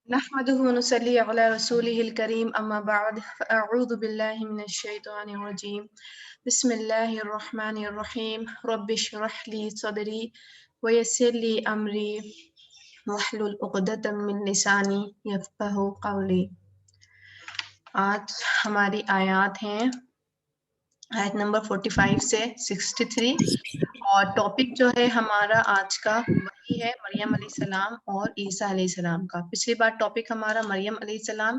نحمده ونصلي على رسوله الكريم أما بعد فأعوذ بالله من الشيطان الرجيم بسم الله الرحمن الرحيم رب اشرح لي صدري ويسر لي أمري واحلل عقدة من لساني يفقهوا قولي۔ آج ہماری آیات ہیں آیت نمبر 45 سے 63 اور ٹاپک جو ہے ہمارا آج کا وہی ہے مریم علیہ السلام اور عیسیٰ علیہ السلام کا۔ پچھلی بار ٹاپک ہمارا مریم علیہ السلام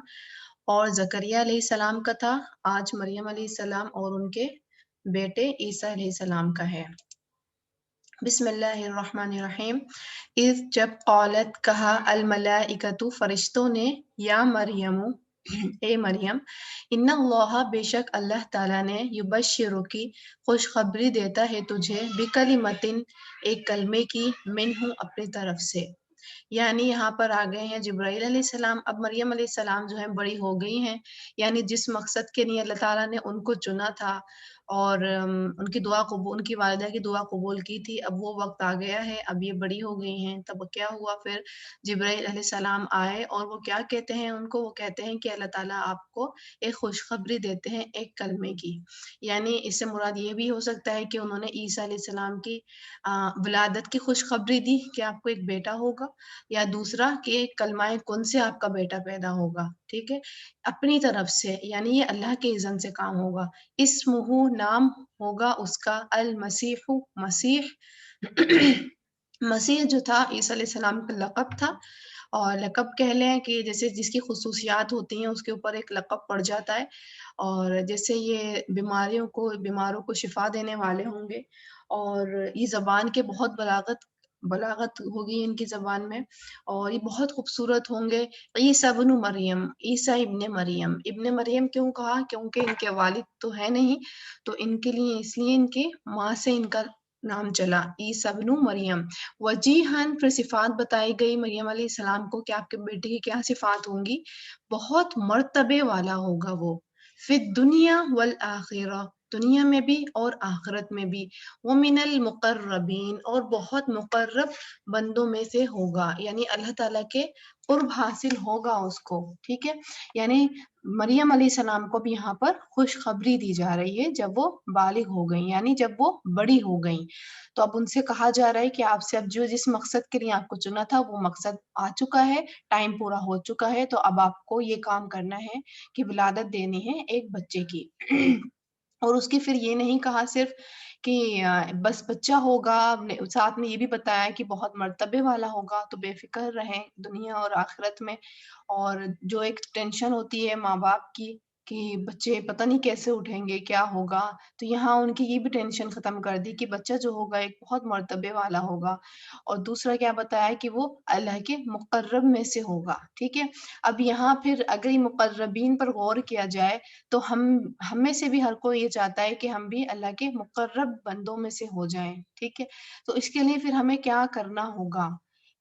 اور زکریہ علیہ السلام کا تھا، آج مریم علیہ السلام اور ان کے بیٹے عیسیٰ علیہ السلام کا ہے۔ بسم اللہ الرحمن الرحیم۔ اذ جب قالت کہا الملائکۃ فرشتوں نے یا مریم اے مریم ان اللہ بے شک اللہ تعالیٰ نے یبشرکی خوشخبری دیتا ہے تجھے بکلمتن ایک کلمے کی منہ اپنی طرف سے، یعنی یہاں پر آ گئے ہیں جبرائیل علیہ السلام۔ اب مریم علیہ السلام جو ہے بڑی ہو گئی ہیں، یعنی جس مقصد کے لیے اللہ تعالیٰ نے ان کو چنا تھا اور ان کی دعا قبول، ان کی والدہ کی دعا قبول کی تھی، اب وہ وقت آ گیا ہے، اب یہ بڑی ہو گئی ہیں۔ تب کیا ہوا، پھر جبرائیل علیہ السلام آئے اور وہ کیا کہتے ہیں ان کو، وہ کہتے ہیں کہ اللہ تعالیٰ آپ کو ایک خوشخبری دیتے ہیں ایک کلمے کی، یعنی اس سے مراد یہ بھی ہو سکتا ہے کہ انہوں نے عیسیٰ علیہ السلام کی ولادت کی خوشخبری دی کہ آپ کو ایک بیٹا ہوگا، یا دوسرا کہ کلمہ کن سے آپ کا بیٹا پیدا ہوگا، ٹھیک ہے، اپنی طرف سے، یعنی یہ اللہ کے اذن سے کام ہوگا۔ اسمہ نام ہوگا اس کا المسیح، مسیح مسیح جو تھا عیسیٰ علیہ السلام کا لقب تھا، اور لقب کہہ لیں کہ جیسے جس کی خصوصیات ہوتی ہیں اس کے اوپر ایک لقب پڑ جاتا ہے، اور جیسے یہ بیماروں کو شفا دینے والے ہوں گے، اور یہ زبان کے بہت بلاغت ہوگی ان کی زبان میں، اور یہ بہت خوبصورت ہوں گے۔ عیسیٰ ابن مریم، عیسیٰ ابن مریم، ابن مریم کیوں کہا، کیونکہ ان کے والد تو ہے نہیں، تو ان کے لیے اس لیے ان کی ماں سے ان کا نام چلا عیسیٰ ابن مریم۔ وجیہن، پھر صفات بتائی گئی مریم علیہ السلام کو کہ آپ کے بیٹے کی کیا صفات ہوں گی، بہت مرتبے والا ہوگا وہ، فی الدنیا والآخرہ، دنیا میں بھی اور آخرت میں بھی، ومن المقربین، اور بہت مقرب بندوں میں سے ہوگا، یعنی اللہ تعالیٰ کے قرب حاصل ہوگا اس کو، ٹھیک ہے۔ یعنی مریم علیہ السلام کو بھی یہاں پر خوشخبری دی جا رہی ہے جب وہ بالغ ہو گئیں، یعنی جب وہ بڑی ہو گئیں، تو اب ان سے کہا جا رہا ہے کہ آپ سے اب جس مقصد کے لیے آپ کو چنا تھا وہ مقصد آ چکا ہے، ٹائم پورا ہو چکا ہے، تو اب آپ کو یہ کام کرنا ہے کہ ولادت دینی ہے ایک بچے کی۔ اور اس کی پھر یہ نہیں کہا صرف کہ بس بچہ ہوگا، ساتھ میں یہ بھی بتایا کہ بہت مرتبے والا ہوگا، تو بے فکر رہیں دنیا اور آخرت میں۔ اور جو ایک ٹینشن ہوتی ہے ماں باپ کی کہ بچے پتہ نہیں کیسے اٹھیں گے، کیا ہوگا، تو یہاں ان کی یہ بھی ٹینشن ختم کر دی کہ بچہ جو ہوگا ایک بہت مرتبے والا ہوگا، اور دوسرا کیا بتایا کہ وہ اللہ کے مقرب میں سے ہوگا، ٹھیک ہے۔ اب یہاں پھر اگر یہ مقربین پر غور کیا جائے تو ہم میں سے بھی ہر کوئی یہ چاہتا ہے کہ ہم بھی اللہ کے مقرب بندوں میں سے ہو جائیں، ٹھیک ہے۔ تو اس کے لیے پھر ہمیں کیا کرنا ہوگا،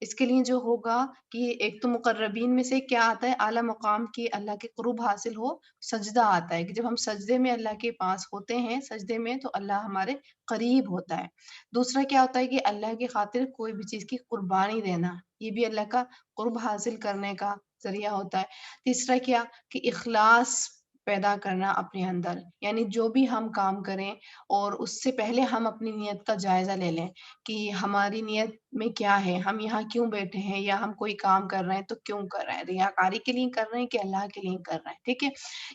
اس کے لیے جو ہوگا کہ ایک تو مقربین میں سے کیا آتا ہے، اعلیٰ مقام کی اللہ کے قرب حاصل ہو، سجدہ آتا ہے کہ جب ہم سجدے میں اللہ کے پاس ہوتے ہیں، سجدے میں، تو اللہ ہمارے قریب ہوتا ہے۔ دوسرا کیا ہوتا ہے کہ اللہ کی خاطر کوئی بھی چیز کی قربانی دینا، یہ بھی اللہ کا قرب حاصل کرنے کا ذریعہ ہوتا ہے۔ تیسرا کیا کہ اخلاص پیدا کرنا اپنے اندر، یعنی جو بھی ہم کام کریں اور اس سے پہلے ہم اپنی نیت کا جائزہ لے لیں کہ ہماری نیت میں کیا ہے، ہم یہاں کیوں بیٹھے ہیں، یا ہم کوئی کام کر رہے ہیں تو کیوں کر رہے ہیں، ریاکاری کے لیے کر رہے ہیں کہ اللہ کے لیے کر رہے ہیں، ٹھیک ہے۔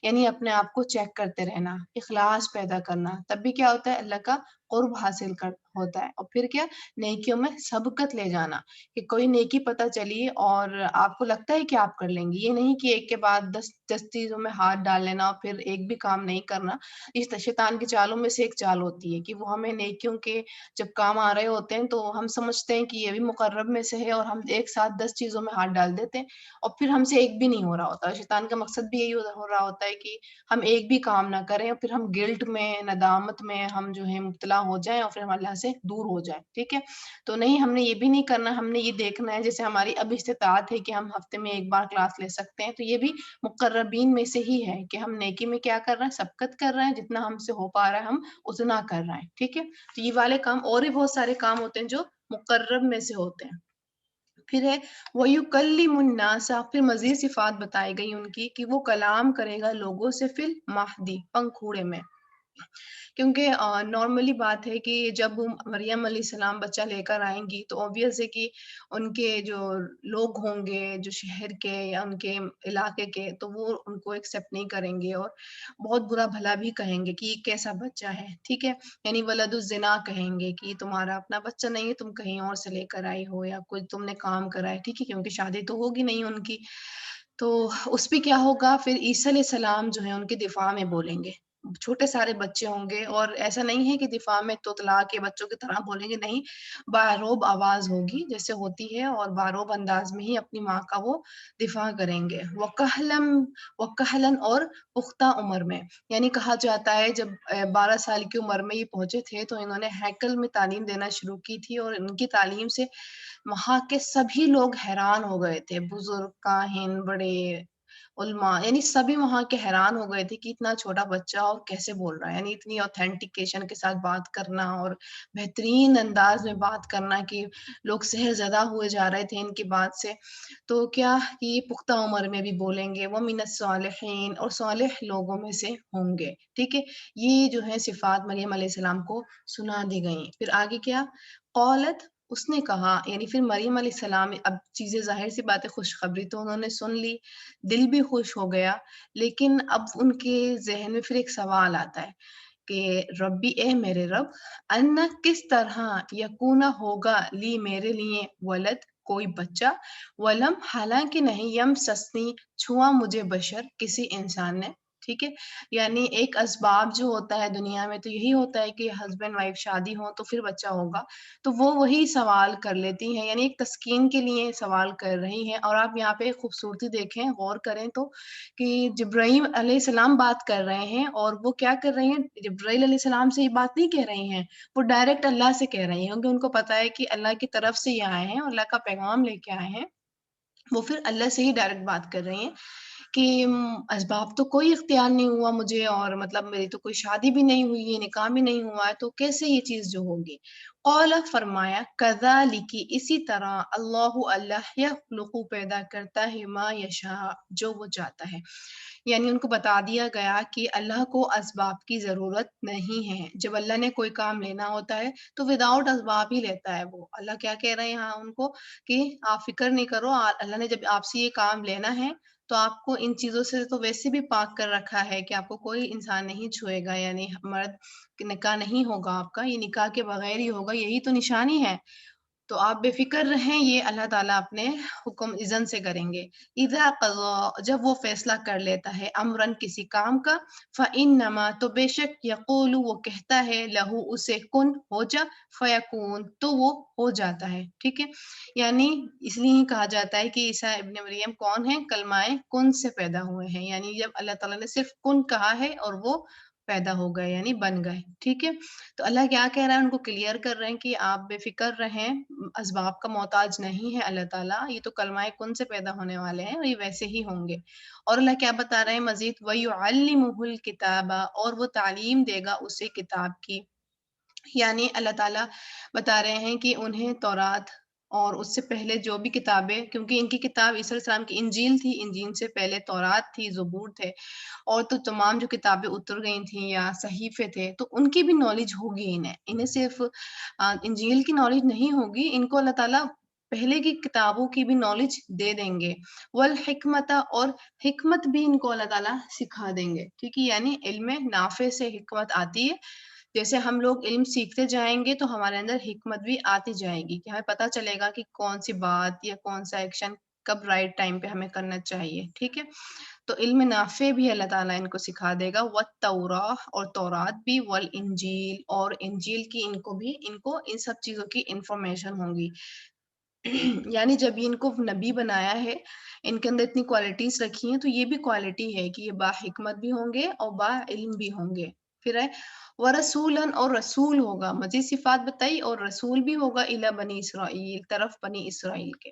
یعنی اپنے آپ کو چیک کرتے رہنا، اخلاص پیدا کرنا، تب بھی کیا ہوتا ہے، اللہ کا قرب حاصل ہوتا ہے۔ اور پھر کیا، نیکیوں میں سبقت لے جانا، کہ کوئی نیکی پتہ چلی اور آپ کو لگتا ہے کہ آپ کر لیں گے، یہ نہیں کہ ایک کے بعد 10 چیزوں میں ہاتھ ڈال لینا اور پھر ایک بھی کام نہیں کرنا۔ اس شیطان کی چالوں میں سے ایک چال ہوتی ہے کہ وہ ہمیں نیکیوں کے جب کام آ رہے ہوتے ہیں تو ہم سمجھتے ہیں کہ یہ بھی مقرب میں سے ہے، اور ہم ایک ساتھ 10 چیزوں میں ہاتھ ڈال دیتے ہیں اور پھر ہم سے ایک بھی نہیں ہو رہا ہوتا۔ شیطان کا مقصد بھی یہی ہو رہا ہوتا ہے کہ ہم ایک بھی کام نہ کریں اور پھر ہم گلٹ میں، ندامت میں ہم جو ہے مبتلا ہو جائیں اور پھر ہم اللہ سے دور ہو جائیں، ٹھیک ہے۔ تو نہیں، ہم نے یہ بھی نہیں کرنا، ہم نے یہ دیکھنا ہے، جیسے ہماری اب استطاعت ہے کہ ہم ہفتے میں ایک بار کلاس لے سکتے ہیں، تو یہ بھی مقربین میں سے ہی ہے کہ ہم نیکی میں کیا کر رہے ہیں، سبقت کر رہے ہیں، جتنا ہم سے ہو پا رہا ہے ہم اتنا کر رہے ہیں، ٹھیک ہے۔ تو یہ والے کام، اور بھی بہت سارے کام ہوتے ہیں جو مقرب میں سے ہوتے ہیں۔ پھر ہے وَيُكَلِّمُ النَّاسَ، پھر مزید صفات بتائی گئی ان کی کہ وہ کلام کرے گا لوگوں سے فی المہدی، پنکھوڑے میں۔ کیونکہ نارملی بات ہے کہ جب وہ مریم علیہ السلام بچہ لے کر آئیں گی تو obvious ہے کہ ان کے جو لوگ ہوں گے جو شہر کے یا ان کے علاقے کے، تو وہ ان کو ایکسیپٹ نہیں کریں گے اور بہت برا بھلا بھی کہیں گے کہ یہ کیسا بچہ ہے، ٹھیک ہے؟ یعنی ولد الزنا کہیں گے کہ یہ تمہارا اپنا بچہ نہیں ہے، تم کہیں اور سے لے کر آئی ہو یا کوئی تم نے کام کرا ہے، ٹھیک ہے؟ کیونکہ شادی تو ہوگی نہیں ان کی۔ تو اس پہ کیا ہوگا پھر عیسیٰ علیہ السلام جو ہے ان کے دفاع میں بولیں گے، چھوٹے سارے بچے ہوں گے اور ایسا نہیں ہے کہ دفاع میں توتلا کے بچوں کی طرح بولیں گے، نہیں، باروب آواز ہوگی جیسے ہوتی ہے اور باروب انداز میں ہی اپنی ماں کا وہ دفاع کریں گے۔ وکہلن اور پختہ عمر میں، یعنی کہا جاتا ہے جب 12 سال کی عمر میں یہ پہنچے تھے تو انہوں نے ہیکل میں تعلیم دینا شروع کی تھی اور ان کی تعلیم سے وہاں کے سبھی لوگ حیران ہو گئے تھے، بزرگ، کاہن، بڑے، علماء، یعنی سبھی وہاں کے حیران ہو گئے تھے کہ اتنا چھوٹا بچہ اور کیسے بول رہا ہے، یعنی اتنی اوتھینٹیکیشن کے ساتھ بات کرنا اور بہترین انداز میں بات کرنا کہ لوگ سحر زدہ ہوئے جا رہے تھے ان کی بات سے۔ تو کیا کہ یہ پختہ عمر میں بھی بولیں گے، وہ من الصالحین، اور صالح لوگوں میں سے ہوں گے، ٹھیک ہے؟ یہ جو ہے صفات مریم علیہ السلام کو سنا دی گئیں۔ پھر آگے کیا؟ قالت، اس نے کہا، یعنی پھر مریم علیہ السلام اب چیزیں ظاہر سی بات ہے، خوشخبری تو انہوں نے سن لی، دل بھی خوش ہو گیا، لیکن اب ان کے ذہن میں پھر ایک سوال آتا ہے کہ ربی، اے میرے رب، انا، کس طرح، یکونا، ہوگا، لی، میرے لیے، ولد، کوئی بچہ، ولم، حالانکہ نہیں، یم سسنی، چھوا مجھے، بشر، کسی انسان نے، ٹھیک ہے؟ یعنی ایک اسباب جو ہوتا ہے دنیا میں تو یہی ہوتا ہے کہ ہسبینڈ وائف شادی ہو تو پھر بچہ ہوگا، تو وہ وہی سوال کر لیتی ہیں، یعنی ایک تسکین کے لیے سوال کر رہی ہیں۔ اور آپ یہاں پہ خوبصورتی دیکھیں، غور کریں تو کہ جبرائیل علیہ السلام بات کر رہے ہیں اور وہ کیا کر رہے ہیں، جبرائیل علیہ السلام سے یہ بات نہیں کہہ رہی ہیں، وہ ڈائریکٹ اللہ سے کہہ رہی ہیں کیونکہ ان کو پتا ہے کہ اللہ کی طرف سے یہ آئے ہیں اور اللہ کا پیغام لے کے آئے ہیں، وہ پھر اللہ سے ہی ڈائریکٹ بات کر رہی ہیں کہ اسباب تو کوئی اختیار نہیں ہوا مجھے، اور مطلب میری تو کوئی شادی بھی نہیں ہوئی ہے، نکاح بھی نہیں ہوا ہے، تو کیسے یہ چیز جو ہوگی؟ قال، فرمایا، کذالک، اسی طرح، اللہ یخلق، پیدا کرتا ہے، ما یشاء، جو وہ چاہتا ہے۔ یعنی ان کو بتا دیا گیا کہ اللہ کو اسباب کی ضرورت نہیں ہے، جب اللہ نے کوئی کام لینا ہوتا ہے تو وداؤٹ اسباب ہی لیتا ہے وہ۔ اللہ کیا کہہ رہے ہیں یہاں ان کو کہ آپ فکر نہیں کرو، اللہ نے جب آپ سے یہ کام لینا ہے تو آپ کو ان چیزوں سے تو ویسے بھی پاک کر رکھا ہے کہ آپ کو کوئی انسان نہیں چھوئے گا، یعنی مرد کہ نکاح نہیں ہوگا آپ کا، یہ نکاح کے بغیر ہی ہوگا، یہی تو نشانی ہے۔ تو آپ بے فکر رہیں، یہ اللہ تعالیٰ اپنے حکم اذن سے کریں گے۔ اذا قضا، جب وہ فیصلہ کر لیتا ہے، امرن، کسی کام کا، فانما، تو بے شک، یقول، وہ کہتا ہے، لہو، اسے، کن، ہو جا، فیکون، تو وہ ہو جاتا ہے، ٹھیک ہے؟ یعنی اس لیے ہی کہا جاتا ہے کہ عیسیٰ ابن مریم کون ہے، کلمہ کن سے پیدا ہوئے ہیں، یعنی جب اللہ تعالیٰ نے صرف کن کہا ہے اور وہ پیدا ہو گئے، یعنی بن گئے، ٹھیک ہے؟ تو اللہ کیا کہہ رہا ہے، ان کو کلیئر کر رہے ہیں کہ آپ بے فکر رہیں، اسباب کا محتاج نہیں ہے اللہ تعالیٰ، یہ تو کلمہ کن سے پیدا ہونے والے ہیں اور یہ ویسے ہی ہوں گے۔ اور اللہ کیا بتا رہے ہیں مزید، وَيُعَلِّمُهُ الْكِتَابَ، اور وہ تعلیم دے گا اسے کتاب کی، یعنی اللہ تعالیٰ بتا رہے ہیں کہ انہیں تورات اور اس سے پہلے جو بھی کتابیں، کیونکہ ان کی کتاب عیسیٰ علیہ السلام کی انجیل تھی، انجیل سے پہلے تورات تھی، زبور تھے، اور تو تمام جو کتابیں اتر گئی تھیں یا صحیفے تھے، تو ان کی بھی نالج ہوگی، انہیں صرف انجیل کی نالج نہیں ہوگی، ان کو اللہ تعالیٰ پہلے کی کتابوں کی بھی نالج دے دیں گے، والحکمت، اور حکمت بھی ان کو اللہ تعالیٰ سکھا دیں گے، ٹھیک ہے؟ یعنی علم نافع سے حکمت آتی ہے، جیسے ہم لوگ علم سیکھتے جائیں گے تو ہمارے اندر حکمت بھی آتی جائے گی کہ ہمیں پتہ چلے گا کہ کون سی بات یا کون سا ایکشن کب رائٹ ٹائم پہ ہمیں کرنا چاہیے، ٹھیک ہے؟ تو علم نافع بھی اللہ تعالیٰ ان کو سکھا دے گا، والتوراہ، اور تورات بھی، والانجیل، اور انجیل کی ان کو ان سب چیزوں کی انفارمیشن ہوں گی۔ یعنی جب ان کو نبی بنایا ہے، ان کے اندر اتنی کوالٹیز رکھی ہیں، تو یہ بھی کوالٹی ہے کہ یہ با حکمت بھی ہوں گے اور با علم بھی ہوں گے۔ پھر ہے ورسولاً، اور رسول ہوگا، مزید صفات بتائی، اور رسول بھی ہوگا، الی بنی اسرائیل، طرف بنی اسرائیل کے،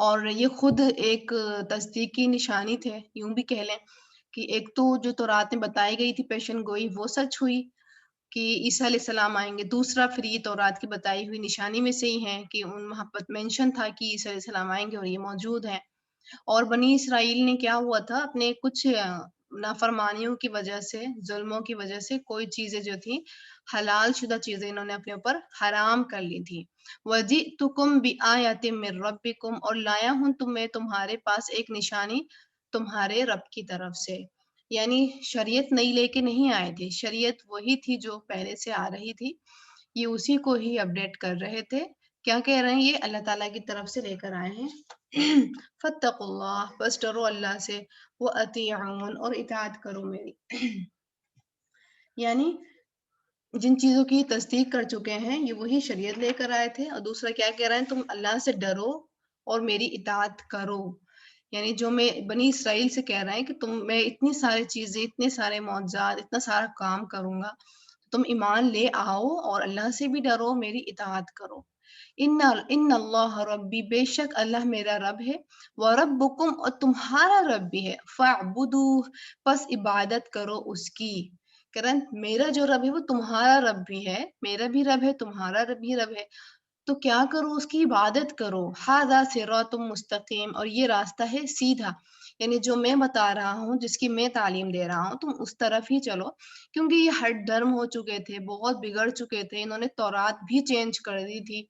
اور یہ خود ایک تصدیق کی نشانی تھے، یوں بھی کہہ لیں کہ ایک تو جو تورات میں بتائی گئی تھی پیشن گوئی وہ سچ ہوئی کہ عیسیٰ علیہ السلام آئیں گے۔ دوسرا پھر یہ تورات کی بتائی ہوئی نشانی میں سے ہی ہے کہ ان وہاں پر مینشن تھا کہ عیسیٰ علیہ السلام آئیں گے اور یہ موجود ہیں۔ اور بنی اسرائیل نے کیا ہوا تھا اپنے کچھ نافرمانیوں کی وجہ سے، ظلموں کی وجہ سے کوئی چیزیں جو تھیں حلال شدہ چیزیں انہوں نے اپنے اوپر حرام کر لی تھی۔ وَجِئْتُكُمْ بِآیَةٍ مِّن رَبِّكُمْ اور لایا ہوں میں تمہارے پاس ایک نشانی تمہارے رب کی طرف سے۔ یعنی شریعت نئی لے کے نہیں آئے تھے، شریعت وہی تھی جو پہلے سے آ رہی تھی، یہ اسی کو ہی اپڈیٹ کر رہے تھے۔ کیا کہہ رہے ہیں یہ اللہ تعالیٰ کی طرف سے لے کر آئے ہیں۔ فَاتَّقُوا اللَّهَ بس ڈرو اللہ سے، وَأَطِیعُونِ اور اطاعت کرو میری۔ یعنی جن چیزوں کی تصدیق کر چکے ہیں یہ وہی شریعت لے کر آئے تھے، اور دوسرا کیا کہہ رہے ہیں تم اللہ سے ڈرو اور میری اطاعت کرو۔ یعنی جو میں بنی اسرائیل سے کہہ رہے ہیں کہ میں اتنی ساری چیزیں، اتنے سارے معجزات، اتنا سارا کام کروں گا، تم ایمان لے آؤ اور اللہ سے بھی ڈرو، میری اطاعت کرو۔ ان اللہ ربی بے شک اللہ میرا رب ہے، وربکم اور تمہارا رب بھی ہے، فاعبدوہ پس عبادت کرو اس کی۔ کرن میرا جو رب ہے وہ تمہارا رب بھی ہے، میرا بھی رب ہے، تمہارا رب بھی رب ہے، تو کیا کرو اس کی عبادت کرو۔ ھذا صراط مستقیم اور یہ راستہ ہے سیدھا، یعنی جو میں بتا رہا ہوں، جس کی میں تعلیم دے رہا ہوں تم اس طرف ہی چلو، کیونکہ یہ ہٹ دھرم ہو چکے تھے، بہت بگڑ چکے تھے، انہوں نے تورات بھی چینج کر دی تھی،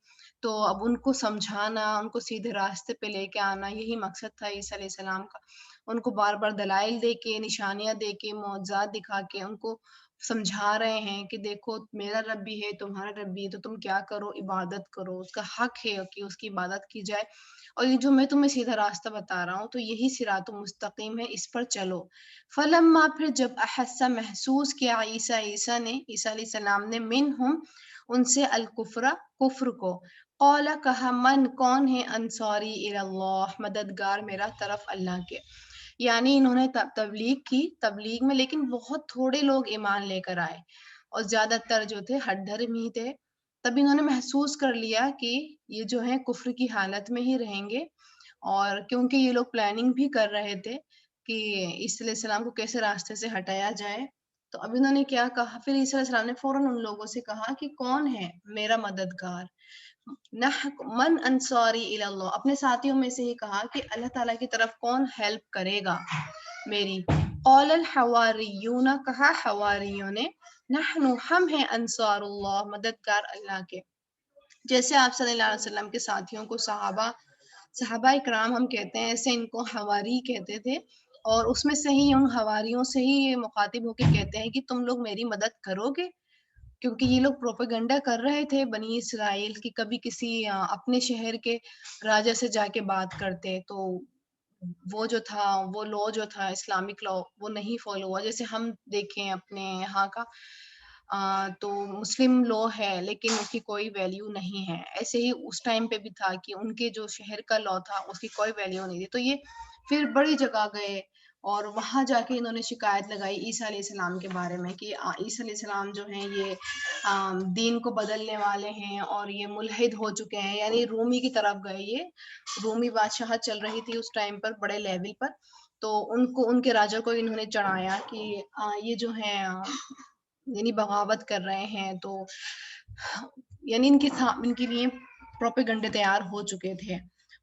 تو اب ان کو سمجھانا، ان کو سیدھے راستے پہ لے کے آنا، یہی مقصد تھا عیسیٰ علیہ السلام کا۔ ان کو بار بار دلائل دے کے، نشانیاں دے کے، معجزات دکھا کے ان کو سمجھا رہے ہیں کہ دیکھو میرا رب بھی ہے، تمہارا رب بھی ہے، تو تم کیا کرو، عبادت کرو، اس کا حق ہے کہ اس کی عبادت کی جائے، اور یہ جو میں تمہیں سیدھا راستہ بتا رہا ہوں تو یہی صراط مستقیم ہے، اس پر چلو۔ فلما پھر جب احسا محسوس کیا عیسیٰ نے، عیسیٰ علیہ السلام نے، منہم ان سے الکفر کفر کو، قال کہا من کون ہے انصاری الی اللہ مددگار میرا طرف اللہ کے۔ یعنی انہوں نے تبلیغ کی، تبلیغ میں لیکن بہت تھوڑے لوگ ایمان لے کر آئے، اور زیادہ تر جو تھے ہٹ دھرم ہی تھے۔ تب انہوں نے محسوس کر لیا کہ یہ جو ہے کفر کی حالت میں ہی رہیں گے، اور کیونکہ یہ لوگ پلاننگ بھی کر رہے تھے کہ عیسیٰ علیہ السلام کو کیسے راستے سے ہٹایا جائے، تو اب انہوں نے کیا کہا، پھر عیسیٰ علیہ السلام نے فوراً ان لوگوں سے کہا کہ کون ہے میرا مددگار، من انصاری الی اللہ، اپنے ساتھیوں میں سے ہی کہا کہ اللہ تعالیٰ کی طرف کون ہیلپ کرے گا میری۔ قال الحواریون کہا حواریوں نے، نحن ہم ہیں انصار اللہ مددگار اللہ کے۔ جیسے آپ صلی اللہ علیہ وسلم کے ساتھیوں کو صحابہ اکرام ہم کہتے ہیں، ایسے ان کو حواری کہتے تھے، اور اس میں سے ہی ان حواریوں سے ہی یہ مخاطب ہو کے کہتے ہیں کہ تم لوگ میری مدد کرو گے، کیونکہ یہ لوگ پروپیگنڈا کر رہے تھے بنی اسرائیل کی، کبھی کسی اپنے شہر کے راجا سے جا کے بات کرتے تو وہ جو تھا، وہ لو جو تھا اسلامک لا، وہ نہیں فالو ہوا۔ جیسے ہم دیکھیں اپنے یہاں کا تو مسلم لو ہے لیکن اس کی کوئی ویلیو نہیں ہے، ایسے ہی اس ٹائم پہ بھی تھا کہ ان کے جو شہر کا لا تھا اس کی کوئی ویلیو نہیں تھی، تو یہ پھر بڑی جگہ گئے اور وہاں جا کے انہوں نے شکایت لگائی عیسیٰ علیہ السلام کے بارے میں کہ عیسیٰ علیہ السلام جو ہیں یہ دین کو بدلنے والے ہیں اور یہ ملحد ہو چکے ہیں، یعنی رومی کی طرف گئے، یہ رومی بادشاہت چل رہی تھی اس ٹائم پر بڑے لیول پر، تو ان کے راجا کو انہوں نے چڑھایا کہ یہ جو ہیں یعنی بغاوت کر رہے ہیں، تو یعنی ان کے لیے پروپیگنڈے تیار ہو چکے تھے،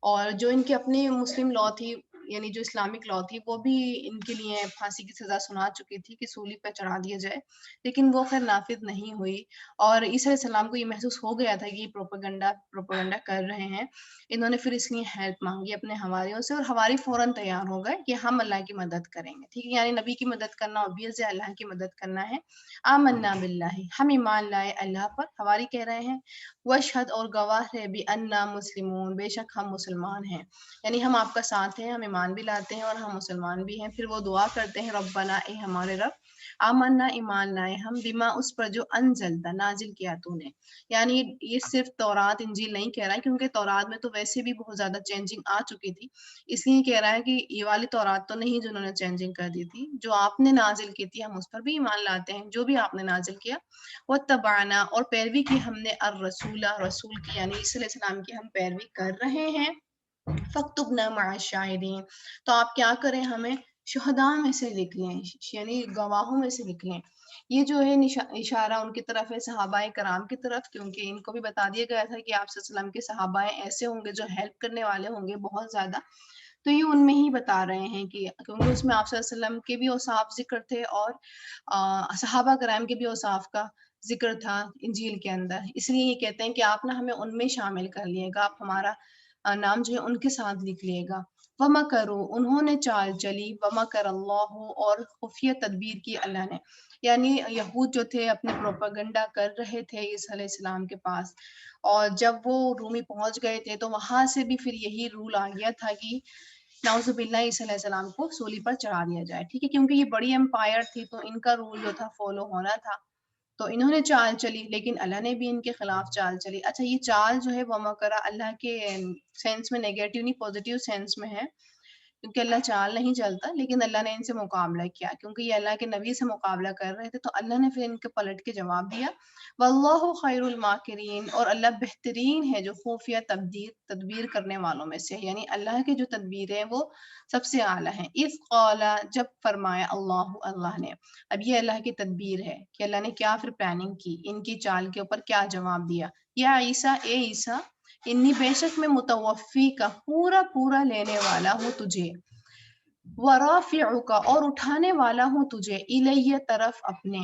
اور جو ان کی اپنی مسلم لا تھی، یعنی جو اسلامک لا تھی، وہ بھی ان کے لیے پھانسی کی سزا سنا چکی تھی کہ سولی پہ چڑھا دیا جائے، لیکن وہ خیر نافذ نہیں ہوئی، اور عیسیٰ علیہ السلام کو یہ محسوس ہو گیا تھا کہ یہ پروپیگنڈا کر رہے ہیں، انہوں نے پھر اس لیے ہیلپ مانگی اپنے حواریوں سے، اور حواری فوراً تیار ہو گئے کہ ہم اللہ کی مدد کریں گے، ٹھیک ہے، یعنی نبی کی مدد کرنا obvious ہے، اللہ کی مدد کرنا ہے۔ آمنا باللہ ہم ایمان لائے اللہ پر، حواری کہہ رہے ہیں، واشہد اور گواہ ہے بأننا مسلمون بے شک ہم مسلمان ہیں، یعنی ہم آپ کا ساتھ ہیں، ہم ایمان بھی لاتے ہیں اور ہم مسلمان بھی ہیں۔ پھر وہ دعا کرتے ہیں ربنا اے ہمارے رب، آمنا ایمان لائے ہم، بما اس پر جو انزلتا نازل کیا تو نے، یعنی یہ صرف تورات انجیل نہیں کہہ رہا ہے، کیونکہ تورات میں تو ویسے بھی بہت زیادہ چینجنگ آ چکی تھی، اس لیے کہہ رہا ہے کہ یہ والی تورات تو نہیں جنہوں نے چینجنگ کر دی تھی، جو آپ نے نازل کی تھی ہم اس پر بھی ایمان لاتے ہیں، جو بھی آپ نے نازل کیا، واتبعنا اور پیروی کی ہم نے الرسول رسول کی، یعنی عیسیٰ علیہ السلام کی ہم پیروی کر رہے ہیں، فَاكْتُبْنَا مَعَ الشَّاهِدِينَ، تو آپ کیا کریں، ہمیں شہداء میں سے لکھ لیں، یعنی گواہوں میں سے لکھ لیں۔ یہ جو ہے اشارہ ان کی طرف ہے، صحابہ کرام کی طرف، کیونکہ ان کو بھی بتا دیا گیا تھا کہ آپ صلی اللہ علیہ وسلم کے صحابہ ایسے ہوں گے جو ہیلپ کرنے والے ہوں گے بہت زیادہ، تو یہ ان میں ہی بتا رہے ہیں کہ کیونکہ اس میں آپ صلی اللہ علیہ وسلم کے بھی اوصاف ذکر تھے اور صحابہ کرام کے بھی اوصاف کا ذکر تھا انجیل کے اندر، اس لیے یہ کہتے ہیں کہ آپ نہ ہمیں ان میں شامل کر لیے گا، آپ ہمارا نام جو ہے ان کے ساتھ لکھ لیے گا۔ وَمَكَرُوا، انہوں نے چال چلی، وَمَكَرَ اللَّهُ، اور خفیہ تدبیر کی اللہ نے، یعنی یہود جو تھے اپنے پروپیگنڈا کر رہے تھے عیسیٰ علیہ السلام کے پاس، اور جب وہ رومی پہنچ گئے تھے تو وہاں سے بھی پھر یہی رول آ گیا تھا کہ نعوذ باللہ عیسیٰ علیہ السلام کو سولی پر چڑھا دیا جائے، ٹھیک ہے، کیونکہ یہ بڑی امپائر تھی تو ان کا رول جو تھا فالو ہونا تھا، تو انہوں نے چال چلی، لیکن اللہ نے بھی ان کے خلاف چال چلی۔ اچھا، یہ چال جو ہے وَمَكَرَ اللہ کے سینس میں نیگیٹو نہیں، پازیٹیو سینس میں ہے، کیونکہ اللہ چال نہیں چلتا، لیکن اللہ نے ان سے مقابلہ کیا، کیونکہ یہ اللہ کے نبی سے مقابلہ کر رہے تھے، تو اللہ نے پھر ان کے پلٹ کے جواب دیا۔ واللہ خیر الماکرین، اور اللہ بہترین ہے جو خفیہ تدبیر کرنے والوں میں سے، یعنی اللہ کے جو تدبیر ہیں وہ سب سے اعلیٰ ہیں۔ اذ قال، جب فرمایا اللہ نے، اب یہ اللہ کی تدبیر ہے کہ اللہ نے کیا پھر پلاننگ کی، ان کی چال کے اوپر کیا جواب دیا۔ یا عیسیٰ، اے عیسیٰ، انی بے شک میں متوفی کا پورا پورا لینے والا ہوں تجھے، ورافعک، اور اٹھانے والا ہوں تجھے، الیہ طرف اپنے،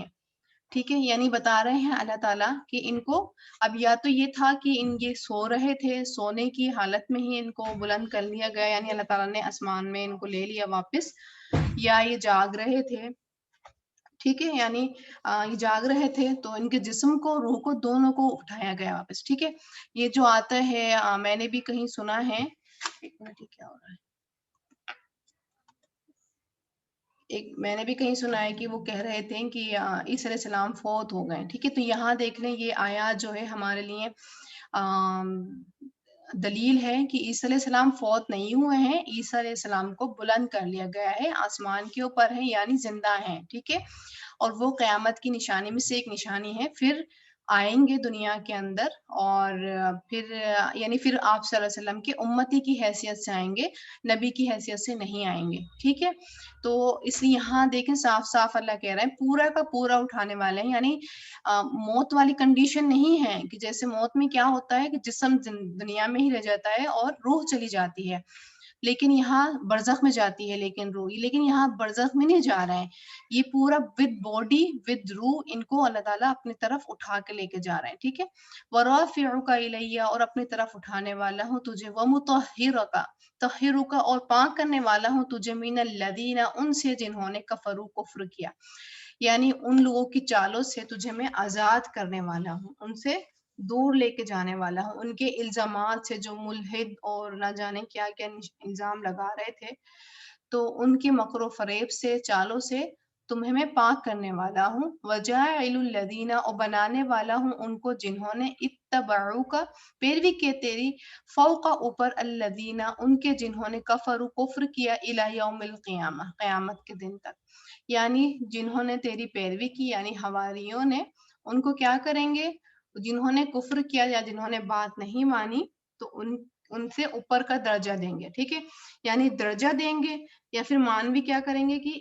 ٹھیک ہے، یعنی بتا رہے ہیں اللہ تعالیٰ کہ ان کو اب یا تو یہ تھا کہ ان یہ سو رہے تھے، سونے کی حالت میں ہی ان کو بلند کر لیا گیا، یعنی اللہ تعالیٰ نے آسمان میں ان کو لے لیا واپس، یا یہ جاگ رہے تھے، ٹھیک ہے، یعنی یہ جاگ رہے تھے تو ان کے جسم کو، روح کو، دونوں کو اٹھایا گیا واپس، ٹھیک ہے۔ یہ جو آتا ہے میں نے بھی کہیں سنا ہے، ایک منٹ، یہ کیا ہو رہا ہے، میں نے بھی کہیں سنا ہے کہ وہ کہہ رہے تھے کہ عیسیٰ علیہ السلام فوت ہو گئے، ٹھیک ہے، تو یہاں دیکھ لیں یہ آیات جو ہے ہمارے لیے دلیل ہے کہ عیسیٰ علیہ السلام فوت نہیں ہوئے ہیں، عیسیٰ علیہ السلام کو بلند کر لیا گیا ہے، آسمان کے اوپر ہیں، یعنی زندہ ہیں، ٹھیک ہے، اور وہ قیامت کی نشانی میں سے ایک نشانی ہے، پھر آئیں گے دنیا کے اندر، اور پھر یعنی پھر آپ صلی اللہ علیہ وسلم کے امتی کی حیثیت سے آئیں گے، نبی کی حیثیت سے نہیں آئیں گے، ٹھیک ہے۔ تو اس لیے یہاں دیکھیں صاف صاف اللہ کہہ رہے ہیں پورا کا پورا اٹھانے والے ہیں، یعنی موت والی کنڈیشن نہیں ہے کہ جیسے موت میں کیا ہوتا ہے کہ جسم دنیا میں ہی رہ جاتا ہے اور روح چلی جاتی ہے، لیکن یہاں برزخ میں جاتی ہے لیکن روح، لیکن یہاں برزخ میں نہیں جا رہے ہیں، یہ پورا ود باڈی ود روح ان کو اللہ تعالیٰ اپنی طرف اٹھا کے لے کے جا رہے ہیں، ٹھیک ہے۔ وَرَافِعُكَ إِلَيَّ، اور اپنی طرف اٹھانے والا ہوں تجھے، وَمُطَهِّرُكَ اور پاک کرنے والا ہوں تجھے، مِنَ الَّذِينَ ان سے جنہوں نے کفروا کفر کیا، یعنی ان لوگوں کی چالوں سے تجھے میں آزاد کرنے والا ہوں، ان سے دور لے کے جانے والا ہوں، ان کے الزامات سے جو ملحد اور نہ جانے کیا کیا الزام لگا رہے تھے، تو ان کے مکر و فریب سے، چالوں سے تمہیں میں پاک کرنے والا ہوں، وجاعل الذین، اور بنانے والا ہوں ان کو جنہوں نے اتبعوک پیروی کے تیری، فوق اوپر الذین ان کے جنہوں نے کفروا کفر کیا، الی یوم القیامہ قیامت کے دن تک، یعنی جنہوں نے تیری پیروی کی یعنی حواریوں نے، ان کو کیا کریں گے، جنہوں نے کفر کیا یا جنہوں نے بات نہیں مانی تو ان سے اوپر کا درجہ دیں گے، ٹھیک ہے، یعنی درجہ دیں گے، یا پھر مان بھی کیا کریں گے کہ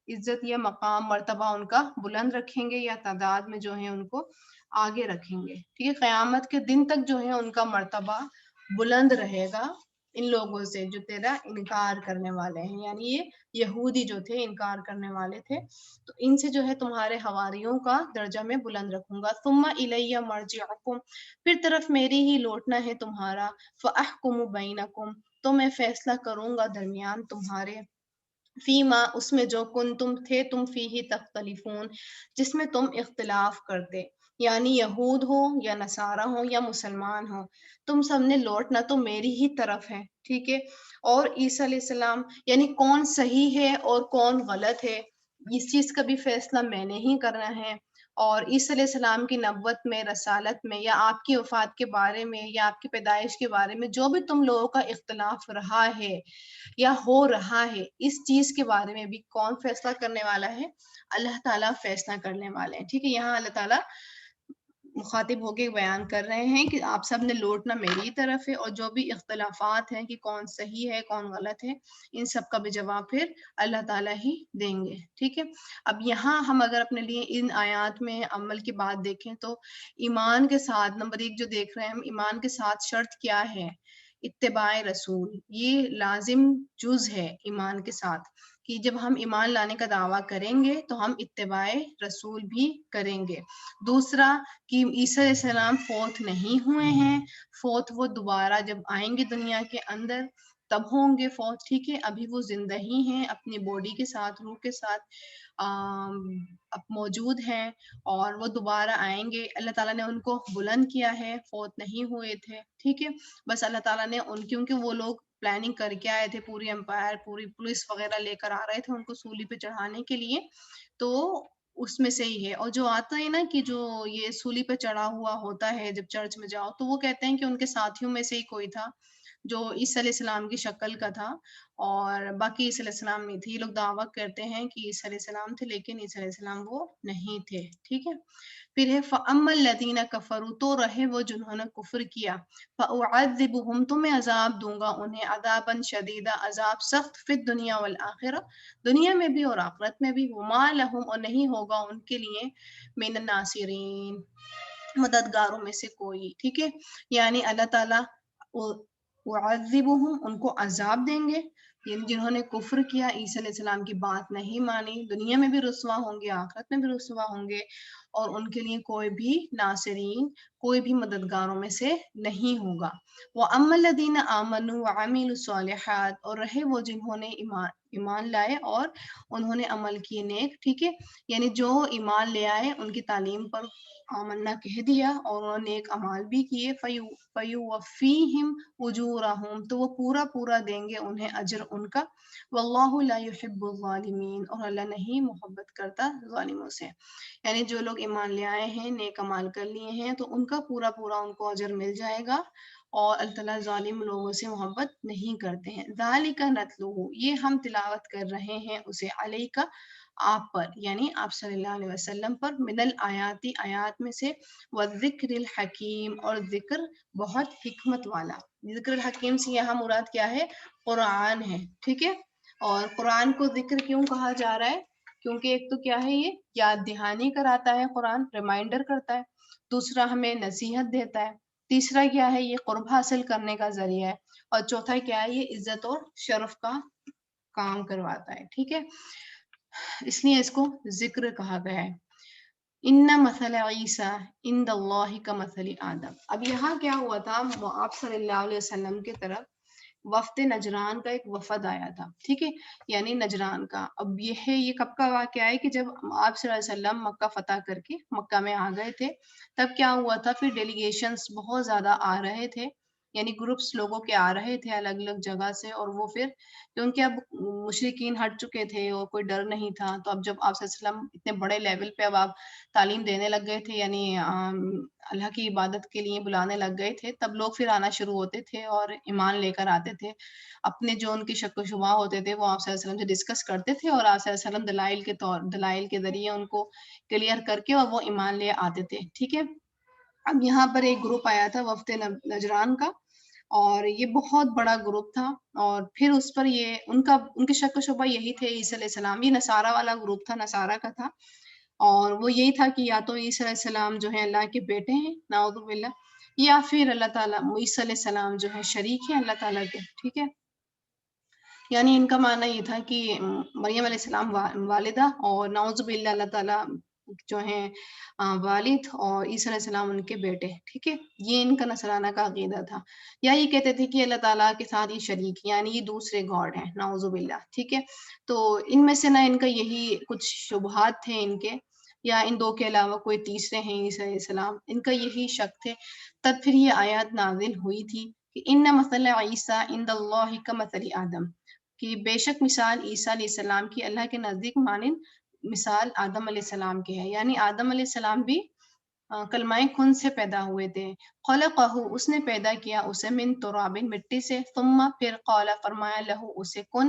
عزت یا مقام مرتبہ ان کا بلند رکھیں گے، یا تعداد میں جو ہے ان کو آگے رکھیں گے، ٹھیک ہے، قیامت کے دن تک جو ہے ان کا مرتبہ بلند رہے گا ان لوگوں سے جو تیرا انکار کرنے والے ہیں، یعنی یہ یہودی جو تھے انکار کرنے والے تھے، تو ان سے جو ہے تمہارے حواریوں کا درجہ میں بلند رکھوں گا، ثم الی مرجعکم، پھر طرف میری ہی لوٹنا ہے تمہارا، فاحکم بینکم، تو میں فیصلہ کروں گا درمیان تمہارے، فیما اس میں جو کن تم تھے تم فیہ تختلفون جس میں تم اختلاف کرتے، یعنی یہود ہو یا نصارہ ہو یا مسلمان ہو، تم سب نے لوٹنا تو میری ہی طرف ہے، ٹھیک ہے، اور عیسیٰ علیہ السلام یعنی کون صحیح ہے اور کون غلط ہے اس چیز کا بھی فیصلہ میں نے ہی کرنا ہے، اور عیسیٰ علیہ السلام کی نبوت میں، رسالت میں، یا آپ کی وفات کے بارے میں یا آپ کی پیدائش کے بارے میں جو بھی تم لوگوں کا اختلاف رہا ہے یا ہو رہا ہے، اس چیز کے بارے میں بھی کون فیصلہ کرنے والا ہے، اللہ تعالیٰ فیصلہ کرنے والے ہیں، ٹھیک ہے، یہاں اللہ تعالیٰ مخاطب ہو کے بیان کر رہے ہیں کہ آپ سب نے لوٹنا میری طرف ہے، اور جو بھی اختلافات ہیں کہ کون صحیح ہے کون غلط ہے، ان سب کا بھی جواب پھر اللہ تعالیٰ ہی دیں گے. ٹھیک ہے. اب یہاں ہم اگر اپنے لیے ان آیات میں عمل کی بات دیکھیں تو ایمان کے ساتھ نمبر 1 جو دیکھ رہے ہیں ہم، ایمان کے ساتھ شرط کیا ہے؟ اتباع رسول. یہ لازم جز ہے ایمان کے ساتھ، کہ جب ہم ایمان لانے کا دعویٰ کریں گے تو ہم اتباع رسول بھی کریں گے. دوسرا کہ عیسیٰ علیہ السلام فوت نہیں ہوئے ہیں، فوت وہ دوبارہ جب آئیں گے دنیا کے اندر تب ہوں گے فوت. ٹھیک ہے. ابھی وہ زندہ ہی ہیں، اپنی باڈی کے ساتھ، روح کے ساتھ اب موجود ہیں، اور وہ دوبارہ آئیں گے. اللہ تعالیٰ نے ان کو بلند کیا ہے، فوت نہیں ہوئے تھے. ٹھیک ہے. بس اللہ تعالیٰ نے کیونکہ وہ لوگ پلاننگ کر کے آئے تھے، پوری امپائر، پوری پولیس وغیرہ لے کر آ رہے تھے ان کو سولی پہ چڑھانے کے لیے، تو اس میں سے ہی ہے. اور جو آتا ہے نا کہ جو یہ سولی پہ چڑھا ہوا ہوتا ہے جب چرچ میں جاؤ، تو وہ کہتے ہیں کہ ان کے ساتھیوں میں سے ہی کوئی تھا جو عیسیٰ علیہ السلام کی شکل کا تھا، اور باقی عیسیٰ علیہ السلام نہیں تھی. یہ لوگ دعویٰ کرتے ہیں کہ عیسیٰ علیہ السلام تھے، لیکن عیسیٰ علیہ السلام وہ نہیں تھے. ٹھیک ہے. پھر ہے فَأَمَّا الَّذِينَ كَفَرُوا، تو رہے وہ جنہوں نے کفر کیا، فَأُعَذِّبُهُمْ، تو میں عذاب دوں گا انہیں، عذابًا شدیدا، عذاب سخت، فی الدنیا والآخرہ، دنیا میں بھی اور آخرت میں بھی، وما لہم، اور نہیں ہوگا ان کے لیے، من الناصرین، مددگاروں میں سے کوئی. ٹھیک ہے. یعنی اللہ تعالیٰ اعذبہم، ان کو عذاب دیں گے، یعنی جنہوں نے کفر کیا، عیسیٰ علیہ السلام کی بات نہیں مانی، دنیا میں بھی رسوا ہوں گے، آخرت میں بھی رسوا ہوں گے، اور ان کے لیے کوئی بھی ناصرین، کوئی بھی مددگاروں میں سے نہیں ہوگا. وَأَمَّا الَّذِينَ آمَنُوا وَعَمِلُوا الصَّالِحَاتِ، اور رہے وہ جنہوں نے ایمان لائے اور انہوں نے عمل کیے نیک. ٹھیک ہے. یعنی جو ایمان لے آئے، ان کی تعلیم پر آمنا کہہ دیا اور انہوں نے نیک اعمال بھی کیے، فَيُوَفِّيهِمْ أُجُورَهُمْ، تو وہ پورا پورا دیں گے انہیں اجر ان کا. وَاللَّهُ لَا يُحِبُّ الظَّالِمِينَ، اور اللہ نہیں محبت کرتا ظالموں سے. یعنی جو لوگ ایمان لے آئے ہیں، نیک اعمال کر لیے ہیں، تو ان کا پورا پورا ان کو اجر مل جائے گا، اور اللہ تعالیٰ ظالم لوگوں سے محبت نہیں کرتے ہیں. ذَلِكَ نَتْلُوهُ، یہ ہم تلاوت کر رہے ہیں اسے، علیکہ، آپ پر، یعنی آپ صلی اللہ علیہ وسلم پر، من الآیاتی، آیات میں سے، والذکر الحکیم، اور ذکر بہت حکمت والا. ذکر الحکیم سے یہاں مراد کیا ہے؟ قرآن ہے. ٹھیک ہے. اور قرآن کو ذکر کیوں کہا جا رہا ہے؟ کیونکہ ایک تو کیا ہے، یہ یاد دہانی کراتا ہے، قرآن ریمائنڈر کرتا ہے. دوسرا ہمیں نصیحت دیتا ہے. تیسرا کیا ہے، یہ قرب حاصل کرنے کا ذریعہ ہے. اور چوتھا کیا ہے، یہ عزت اور شرف کا کام کرواتا ہے. ٹھیک ہے. اس لیے اس کو ذکر کہا گیا ہے. ان مثل عیسیٰ عند اللہ کمثل آدم. اب یہاں کیا ہوا تھا، آپ صلی اللہ علیہ وسلم کی طرف وفد نجران کا ایک وفد آیا تھا. ٹھیک ہے. یعنی نجران کا. اب یہ کب کا واقعہ ہے کہ جب آپ صلی اللہ علیہ وسلم مکہ فتح کر کے مکہ میں آ گئے تھے، تب کیا ہوا تھا، پھر ڈیلیگیشنز بہت زیادہ آ رہے تھے، یعنی گروپس لوگوں کے آ رہے تھے الگ الگ جگہ سے. اور وہ پھر کیونکہ اب مشرکین ہٹ چکے تھے اور کوئی ڈر نہیں تھا، تو اب جب آپ صلی اللہ علیہ وسلم اتنے بڑے لیول پہ اب آپ تعلیم دینے لگ گئے تھے، یعنی اللہ کی عبادت کے لیے بلانے لگ گئے تھے، تب لوگ پھر آنا شروع ہوتے تھے اور ایمان لے کر آتے تھے. اپنے جو ان کی شک و شبہ ہوتے تھے وہ آپ صلی اللہ علیہ وسلم سے ڈسکس کرتے تھے، اور آپ صلی اللہ علیہ وسلم دلائل کے ذریعے ان کو کلیئر کر کے اور وہ ایمان لے آتے تھے. ٹھیک ہے. اب یہاں پر ایک گروپ آیا تھا وفد نجران کا، اور یہ بہت بڑا گروپ تھا، اور پھر اس پر یہ ان کے شک و شبہ یہی تھے عیسیٰ علیہ السلام. یہ نصارہ والا گروپ تھا، نصارہ کا تھا، اور وہ یہی تھا کہ یا تو عیسیٰ علیہ السلام جو ہے اللہ کے بیٹے ہیں، نعوذ باللہ، یا پھر اللہ تعالیٰ عیسیٰ علیہ السلام جو ہے شریک ہیں اللہ تعالیٰ کے. ٹھیک ہے. یعنی ان کا معنی یہ تھا کہ مریم علیہ السلام والدہ، اور نعوذ باللہ اللہ تعالیٰ جو ہیں والد، اور عیسیٰ علیہ السلام ان کے بیٹے. ٹھیک ہے. یہ ان کا نصرانہ کا عقیدہ تھا. یا یہ کہتے تھے کہ اللہ تعالیٰ کے ساتھ یہ شریک، یعنی یہ دوسرے گاڈ ہیں، نعوذ باللہ. ٹھیک ہے. تو ان میں سے نہ ان کا یہی کچھ شبہات تھے ان کے، یا ان دو کے علاوہ کوئی تیسرے ہیں عیسیٰ علیہ السلام، ان کا یہی شک تھے. تب پھر یہ آیات نازل ہوئی تھی کہ ان مثل عیسیٰ عند اللہ کمثل آدم، کہ بے شک مثال عیسیٰ علیہ السلام کی اللہ کے نزدیک مانند مثال آدم علیہ السلام کے ہے. یعنی آدم علیہ السلام بھی کلمہ کن سے پیدا ہوئے تھے. خلقہ، اس نے پیدا کیا اسے، من تراب، مٹی سے، ثم، پھر قال، فرمایا، لہو، اسے، کن،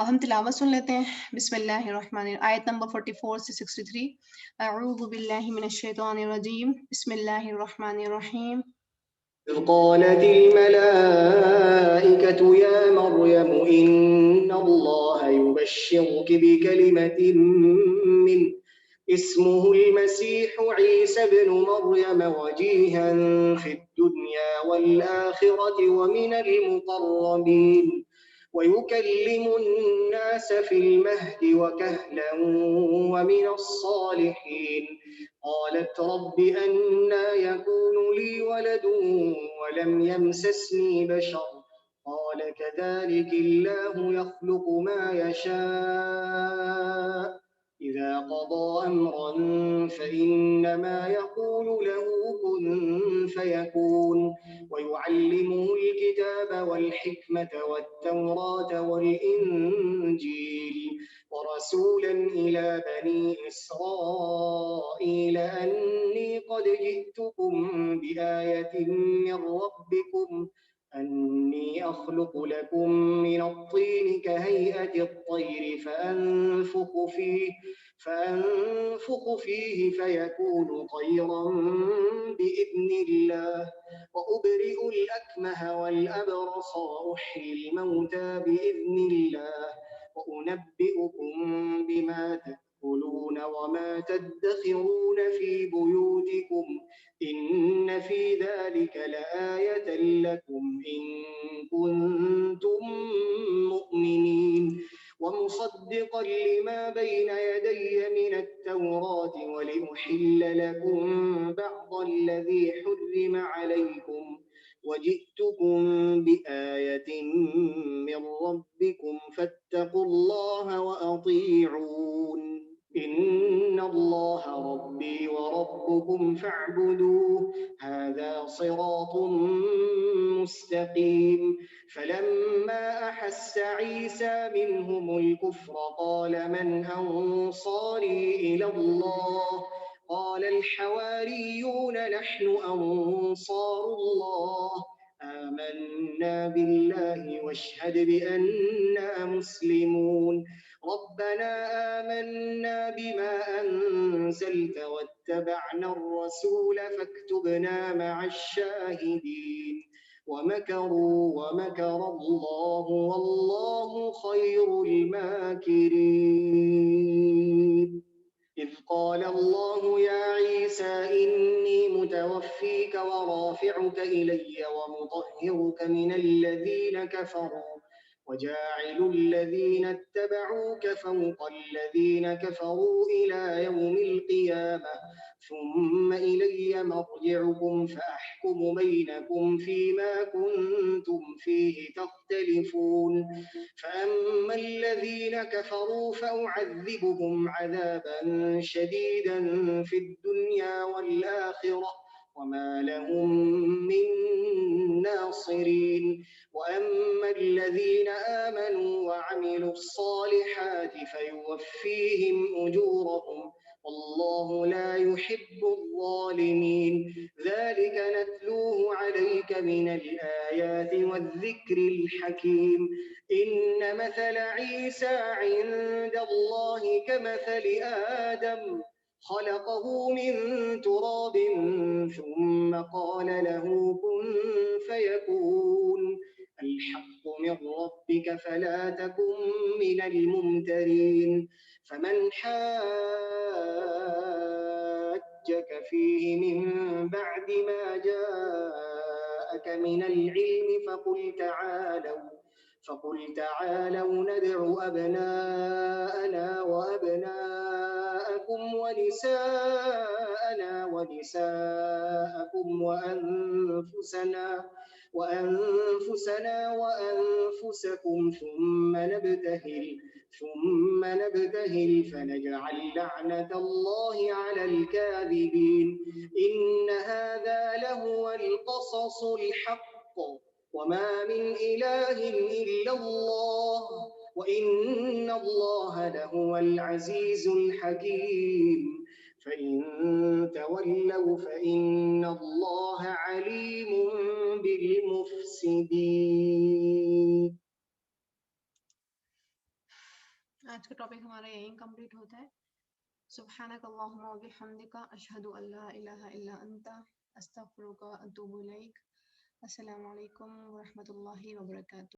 اب ہم تلاوت سن لیتے ہیں. بسم اللہ الرحمن الرحیم. آیت نمبر 44 سے 63. اعوذ باللہ من الشیطان الرجیم. بسم اللہ الرحمن الرحیم. إذ قالت الملائكة يا مريم إن الله يبشرك بكلمة منه اسمه المسيح عيسى ابن مريم وجيها في الدنيا والآخرة ومن المقربين ويكلم الناس في المهد وكهلا ومن الصالحين. قالت رب أنى يكون لي ولد ولم يمسسني بشر قال كذلك الله يخلق ما يشاء إذا قضى أمرا فإنما يقول له كن فيكون. ويعلمه الكتاب والحكمة والتوراة والإنجيل ورسولا إلى بني إسرائيل أني قد جئتكم بآية من ربكم أني أخلق لكم من الطين كهيئة الطير فأنفخ فيه فيكون طيرا بإذن الله وأبرئ الأكمه والأبرص وأحيي الموتى بإذن الله وأنبئكم بما تأكلون وما تدخرون في بيوتكم إن في ذلك لآية لكم إن كنتم مؤمنين ومصدقا لما بين يدي من التوراة ولأحل لكم بعض الذي حرم عليكم وجئتكم بآية من ربكم فاتقوا الله وأطيعون إن الله ربي وربكم فاعبدوه هذا صراط مستقيم. فلما أحس عيسى منهم الكفر قال من أنصاري إلى الله قال الحواريون نحن أنصار الله آمنا بالله واشهد بأننا مسلمون. ربنا آمنا بما أنزلت واتبعنا الرسول فاكتبنا مع الشاهدين. ومكروا ومكر الله والله خير الماكرين. إذ قال الله يا عيسى إني متوفيك ورافعك إلي ومطهرك من الذين كفروا وجاعل الذين اتبعوك فوق الذين كفروا إلى يوم القيامة ثم إلي مرجعكم فأحكم بينكم فيما كنتم فيه تختلفون. فأما الذين كفروا فأعذبهم عذابا شديدا في الدنيا والآخرة وما لهم من ناصرين. وأما الذين آمنوا وعملوا الصالحات فيوفيهم أجورهم والله لا يحب الظالمين. ذلك نتلوه عليك من الآيات والذكر الحكيم. إن مثل عيسى عند الله كمثل آدم خلقه من تراب ثم قال له كن فيكون. الحق من ربك فلا تكن من الممترين. فمن حاجك فيه من بعد ما جاءك من العلم فقل تعالوا ندع أبناءنا وأبناءكم ونساءنا ونساءكم وأنفسنا وأنفسكم ثم نبتهل فنجعل لعنة الله على الكاذبين. إن هذا لهو القصص الحق وما من إله إلا الله وإن الله لهو العزيز الحكيم. فإن تولوا فإن الله عليم بالمفسدين. آج کا ٹاپک ہمارا یہیں کمپلیٹ ہوتا ہے. سبحانک اللہم و بحمدک اشہد ان لا الہ الا انت استغفرک و اتوب الیک. السلام علیکم ورحمۃ اللہ وبرکاتہ.